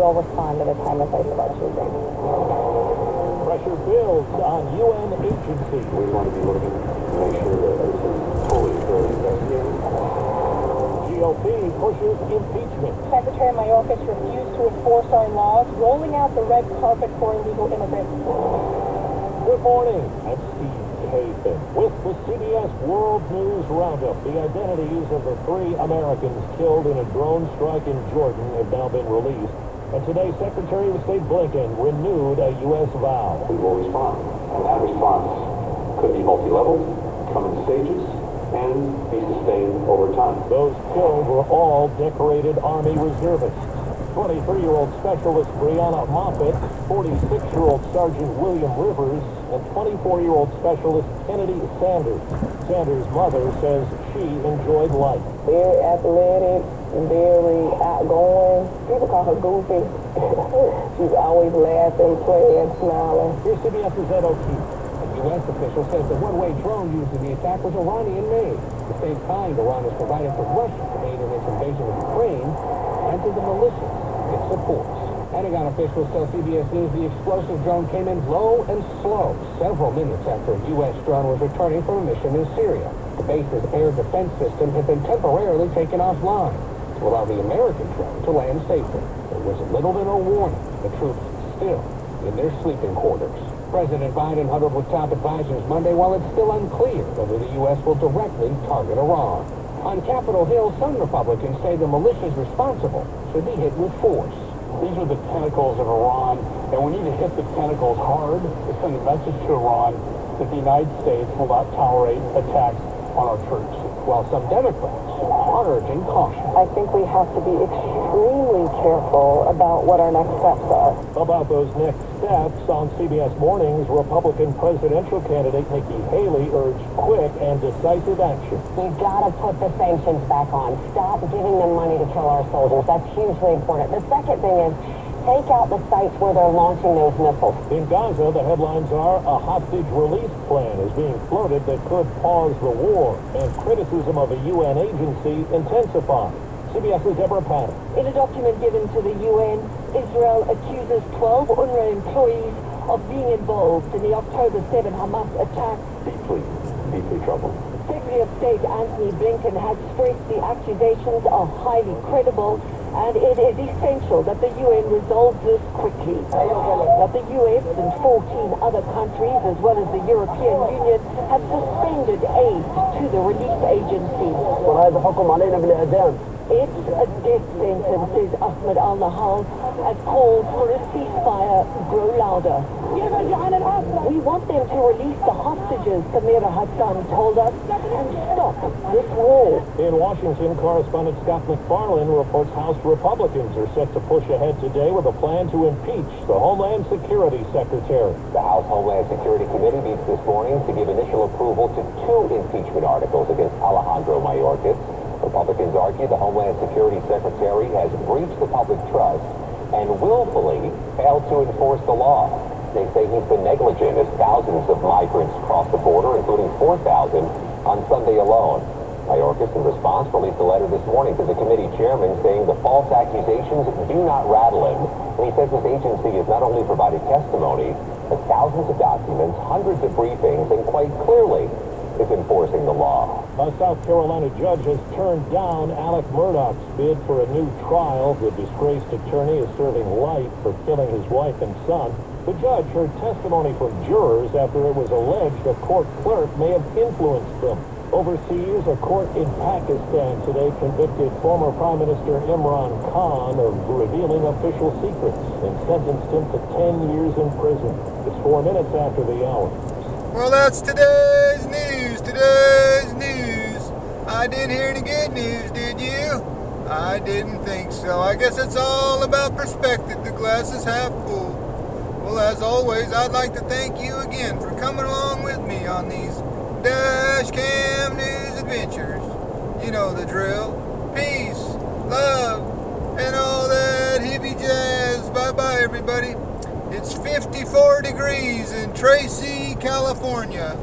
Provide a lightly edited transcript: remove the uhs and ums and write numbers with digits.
will respond at a time and place of our choosing. Pressure builds on UN agency. We want to be looking to make sure that this is fully investigated. GOP pushes impeachment. Secretary Mayorkas refused to enforce our laws, rolling out the red carpet for illegal immigrants. Good morning. I'm Steve Kathan with the CBS World News Roundup. The identities of the 3 Americans killed in a drone strike in Jordan have now been released. And today, Secretary of State Blinken renewed a U.S. vow. We will respond. And that response could be multi-level, come in stages, and be sustained over time. Those killed were all decorated Army reservists. 23-year-old Specialist Brianna Moffitt, 46-year-old Sergeant William Rivers, and 24-year-old Specialist Kennedy Sanders. Sanders' mother says she enjoyed life. Very athletic, very outgoing. People call her Goofy. She's always laughing, playing, smiling. Here's CBS's Ed O'Keefe. A U.S. official says the one-way drone used in the attack was Iranian-made. The same kind Iran has provided to Russia to aid in its invasion of Ukraine and to the militias it supports. Pentagon officials tell CBS News the explosive drone came in low and slow, several minutes after a U.S. drone was returning from a mission in Syria. The base's air defense system had been temporarily taken offline to allow the American drone to land safely. There was little to no warning. The troops still in their sleeping quarters. President Biden huddled with top advisors Monday while it's still unclear whether the U.S. will directly target Iran. On Capitol Hill, some Republicans say the militias responsible should be hit with force. These are the tentacles of Iran, and we need to hit the tentacles hard to send a message to Iran that the United States will not tolerate attacks on our troops. While some Democrats are urging caution. I think we have to be extremely careful about what our next steps are. About those next steps, on CBS Mornings, Republican presidential candidate Nikki Haley urged quick and decisive action. You've got to put the sanctions back on. Stop giving them money to kill our soldiers. That's hugely important. The second thing is, take out the sites where they're launching those missiles. In Gaza, the headlines are a hostage release plan is being floated that could pause the war, and criticism of a UN agency intensifies. CBS's Deborah Patton. In a document given to the UN, Israel accuses 12 UNRWA employees of being involved in the October 7 Hamas attack. Deeply troubled. Secretary of State Anthony Blinken has stressed the accusations are highly credible, and it is essential that the UN resolve this quickly. That the US and 14 other countries, as well as the European Union, have suspended aid to the relief agency. It's a death sentence, says Ahmed al-Nahal, as calls for a ceasefire grow louder. We want them to release the hostages, Samira Hassan told us, and stop this war. In Washington, correspondent Scott McFarlane reports House Republicans are set to push ahead today with a plan to impeach the Homeland Security Secretary. The House Homeland Security Committee meets this morning to give initial approval to 2 impeachment articles against Alejandro Mayorkas. Republicans argue the Homeland Security Secretary has breached the public trust and willfully failed to enforce the law. They say he's been negligent as thousands of migrants crossed the border, including 4,000 on Sunday alone. Mayorkas, in response, released a letter this morning to the committee chairman saying the false accusations do not rattle him. And he says his agency has not only provided testimony, but thousands of documents, hundreds of briefings, and quite clearly is enforcing the law. A South Carolina judge has turned down Alec Murdaugh's bid for a new trial. The disgraced attorney is serving life for killing his wife and son. The judge heard testimony from jurors after it was alleged a court clerk may have influenced them. Overseas, a court in Pakistan today convicted former Prime Minister Imran Khan of revealing official secrets and sentenced him to 10 years in prison. It's 4 minutes after the hour. Well, that's today's news. Today's news. I didn't hear any good news, did you? I didn't think so. I guess it's all about perspective. The glass is half full. Well, as always, I'd like to thank you again for coming along with me on these Dash Cam News adventures. You know the drill. Peace, love, and all that hippie jazz. Bye-bye, everybody. It's 54 degrees in Tracy, California.